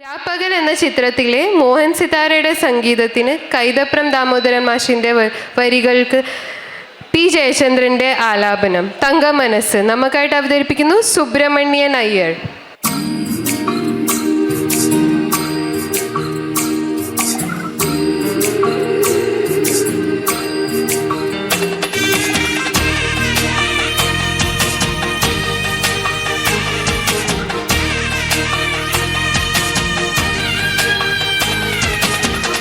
രാപ്പകൽ എന്ന ചിത്രത്തിലെ മോഹൻ സിതാരയുടെ സംഗീതത്തിന് കൈതപ്രം ദാമോദരൻ മാഷിൻ്റെ വരികൾക്ക് പി ജയചന്ദ്രൻ്റെ ആലാപനം തങ്കമനസ് നമുക്കായിട്ട് അവതരിപ്പിക്കുന്നു സുബ്രഹ്മണ്യൻ അയ്യർ.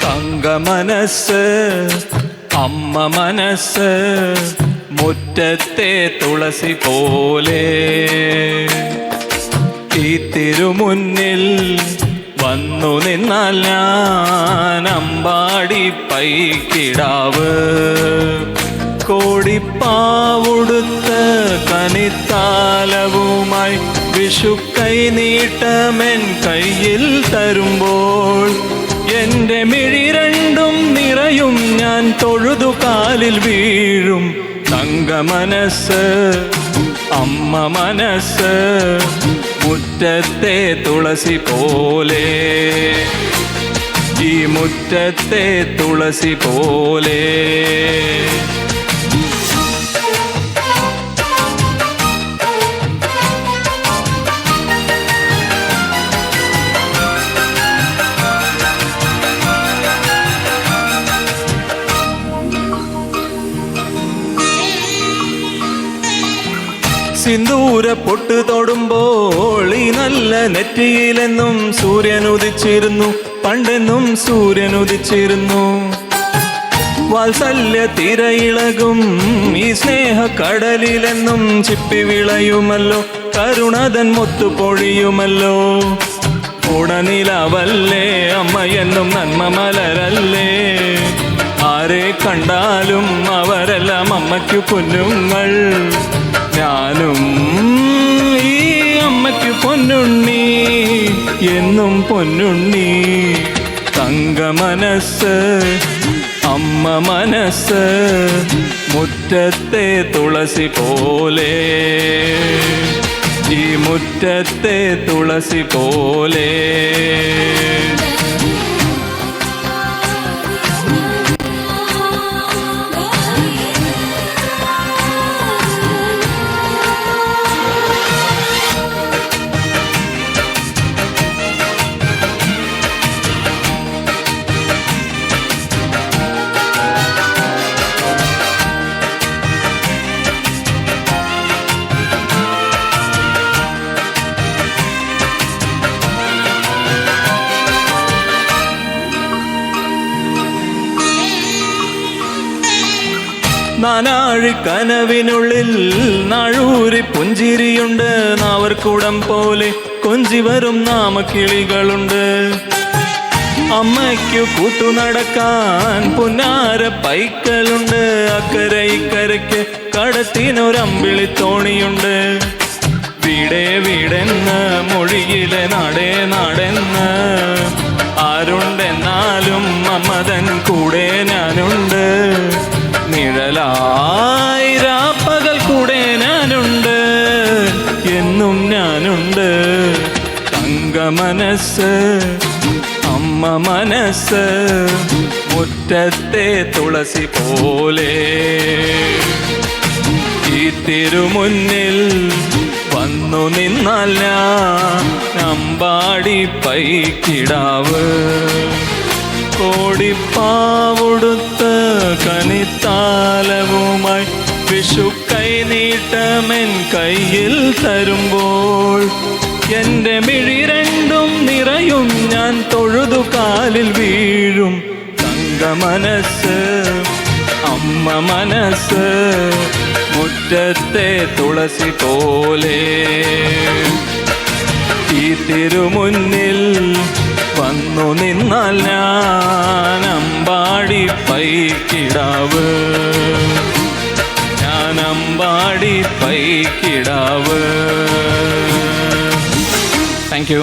തങ്കമനസ് അമ്മ മനസ്സ് മുറ്റത്തെ തുളസി പോലെ ഈ തിരുമുന്നിൽ വന്നു നിന്നാൽ ഞാൻ അമ്പാടി പൈക്കിടാവ് കോടിപ്പാവുടുത്ത കനിത്താലവുമായി വിഷുക്കൈ നീട്ടമെൻ കയ്യിൽ തരുമ്പോൾ എന്റെ മിഴി രണ്ടും നിറയും ഞാൻ തൊഴുതു കാലിൽ വീഴും. തങ്കമനസ് അമ്മ മനസ്സ് മുറ്റത്തെ തുളസി പോലെ ഈ മുറ്റത്തെ തുളസി പോലെ സിന്ദൂര പൊട്ട് തൊടുമ്പോൾ ഈ നല്ല നെറ്റിയിലെന്നും സൂര്യൻ ഉദിച്ചിരുന്നു, പണ്ടെന്നും സൂര്യൻ ഉദിച്ചിരുന്നു. വാത്സല്യ തിരയിളകും ഈ സ്നേഹ കടലിലെന്നും ചിപ്പി വിളയുമല്ലോ, കരുണതൻ മുത്തു പൊഴിയുമല്ലോ. ഉടനിലവല്ലേ അമ്മയെന്നും നന്മ മലരല്ലേ, ആരെ കണ്ടാലും അവരെല്ലാം അമ്മയ്ക്കു കുഞ്ഞുങ്ങൾ. ഞാനും ഈ അമ്മയ്ക്ക് പൊന്നുണ്ണി, എന്നും പൊന്നുണ്ണി. തങ്കമനസ് അമ്മ മനസ്സ് മുറ്റത്തെ തുളസി പോലെ ഈ മുറ്റത്തെ തുളസി പോലെ. നാനാഴി കനവിനുള്ളിൽ നാഴൂരി പുഞ്ചിരിയുണ്ട്, നാവർക്കുടം പോലെ കൊഞ്ചി വരും നാമക്കിളികളുണ്ട്. അമ്മയ്ക്കു കൂട്ടു നടക്കാൻ പുന്നാര പൈക്കലുണ്ട്, അക്കരെ ഇക്കരയ്ക്ക് കടത്തിനൊരമ്പിളി തോണിയുണ്ട്. വീടേ വീടെന്ന് മൊഴിയിലെ നാടേ നാടെന്ന് ആരുണ്ടെന്നാലും അമ്മതൻ കൂടെ ഞാനുണ്ട്. നിഴലായി രാപ്പകൽ കൂടെ ഞാനുണ്ട്, എന്നും ഞാനുണ്ട്. തങ്കമനസ് അമ്മ മനസ്സ് മുറ്റത്തെ തുളസി പോലെ ഈ തിരുമുന്നിൽ വന്നു നിന്നാൽ ഞാൻ അമ്പാടി പൈക്കിടാവ് കോടിപ്പാവുടുത്ത കനിത്താലവുമായി വിഷുക്കൈ നീട്ടമെൻ കയ്യിൽ തരുമ്പോൾ എന്റെ മിഴി രണ്ടും നിറയും ഞാൻ തൊഴുതു കാലിൽ വീഴും. തങ്കമനസ് അമ്മ മനസ്സ് മുറ്റത്തെ തുളസി പോലെ ഈ തിരുമുന്നിൽ വന്നു നിന്നാൽ ഞാൻ അമ്പാടി പൈക്കിടാവ്, ഞാൻ അമ്പാടി പൈക്കിടാവ്. Thank you.